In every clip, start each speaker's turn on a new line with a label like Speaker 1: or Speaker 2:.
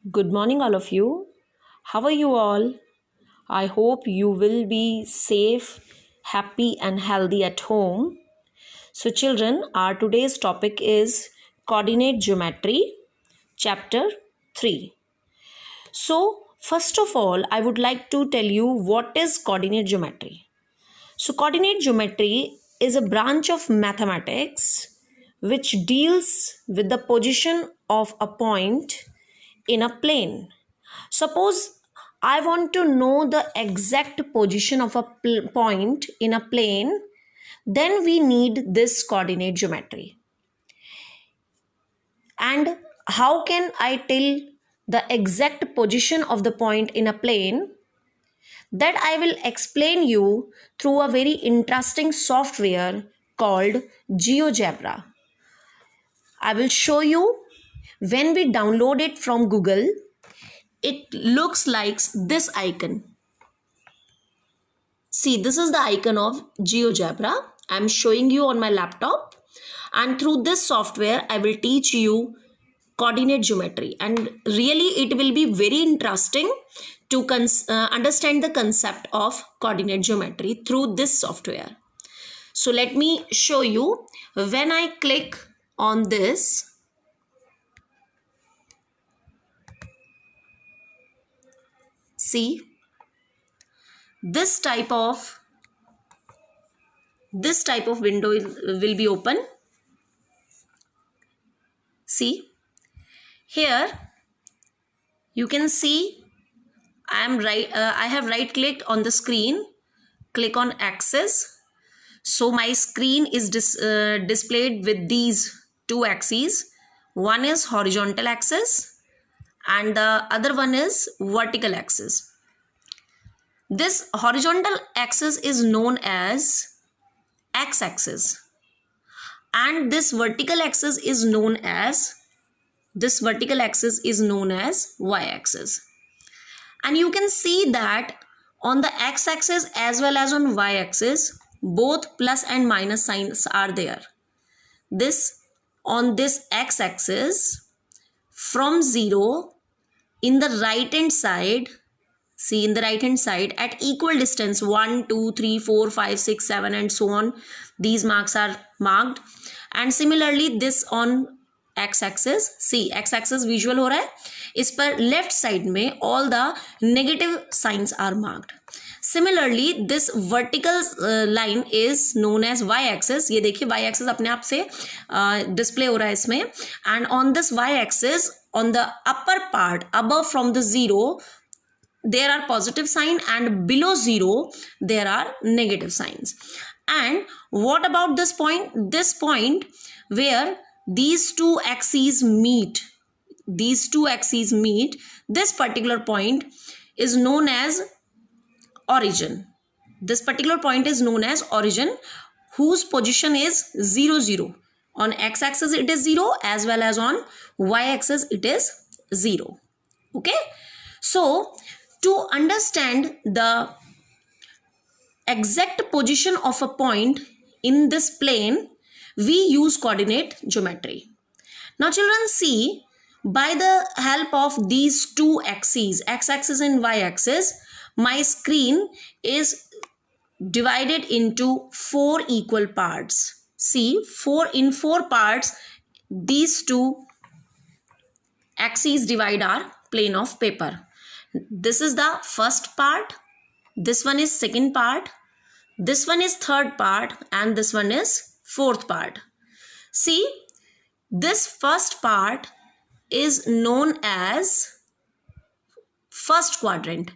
Speaker 1: Good morning, all of you. How are you all? I hope you will be safe, happy, and healthy at home. So, children, our today's topic is coordinate geometry, chapter 3. So, first of all, I would like to tell you what is coordinate geometry. So, coordinate geometry is a branch of mathematics which deals with the position of a point in a plane. Suppose I want to know the exact position of a point in a plane, then we need this coordinate geometry. And how can I tell the exact position of the point in a plane? That I will explain you through a very interesting software called GeoGebra. I will show you when we download it from Google. It looks like this icon. See, this is the icon of GeoGebra. I'm showing you on my laptop, and through this software I will teach you coordinate geometry, and really it will be very interesting to understand the concept of coordinate geometry through this software. So let me show you. When I click on this, see, this type of window will be open. See, here you can see I have right clicked on the screen. Click on axis. So my screen is displayed with these two axes. One is horizontal axis and the other one is vertical axis. This horizontal axis is known as x-axis, and this vertical axis is known as y-axis. And you can see that on the x-axis as well as on y-axis, both plus and minus signs are there. On this x-axis, from 0 in the right hand side, see, in the right hand side at equal distance 1, 2, 3, 4, 5, 6, 7 and so on, these marks are marked. And similarly this on x-axis, see, x-axis visual हो रहा है, इस पर left side में all the negative signs are marked. Similarly this vertical line is known as y-axis. ये देखिए y-axis अपने आप से display हो रहा है इसमें. And on this y-axis, on the upper part above from the 0, there are positive sign, and below 0 there are negative signs. And what about this point? This point where these two axes meet, this particular point is known as origin. This particular point is known as origin, whose position is 0, 0. On x-axis it is 0 as well as on y-axis it is 0. Okay. So to understand the exact position of a point in this plane, we use coordinate geometry. Now children, see, by the help of these two axes, x-axis and y-axis, my screen is divided into 4 equal parts. See, 4 parts, these two axes divide our plane of paper. This is the first part, this one is second part, this one is third part, and this one is fourth part. See, this first part is known as first quadrant.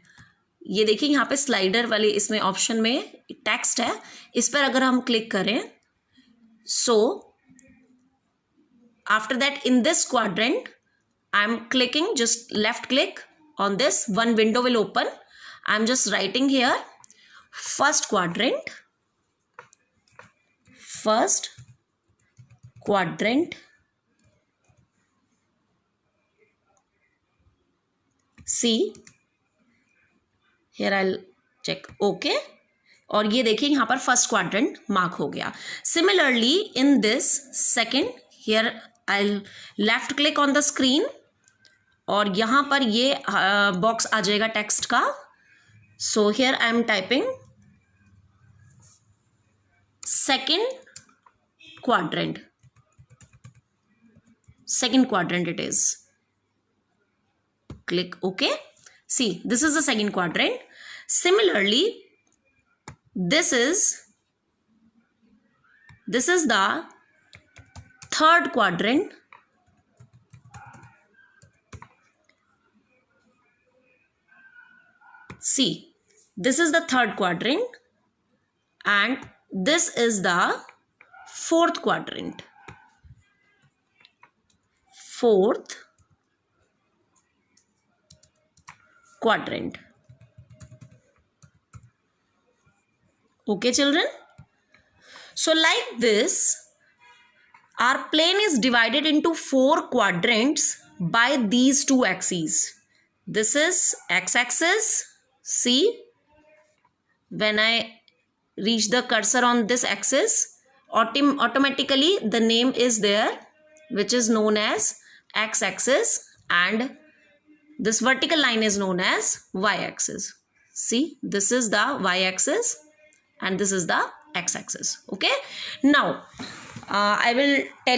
Speaker 1: ये देखिए यहाँ पे slider वाले इसमें option में text है, इस पर अगर हम क्लिक करें, so after that in this quadrant I am clicking, just left click on this, one window will open. I am just writing here first quadrant. See, here I'll check OK, और ये देखिए यहाँ पर first quadrant mark हो गया. Similarly in this second, here I'll left click on the screen और यहाँ पर ये बॉक्स आ जाएगा टेक्स्ट का. So here I am typing second quadrant it is. Click OK. See, this is the second quadrant. Similarly, this is the third quadrant. See, this is the third quadrant and this is the fourth quadrant. Fourth quadrant. Okay, children? So like this, our plane is divided into 4 quadrants by these two axes. This is x-axis. See, when I reach the cursor on this axis, automatically the name is there, which is known as x-axis, and this vertical line is known as y-axis. See, this is the y-axis and this is the x-axis. Okay, now I will tell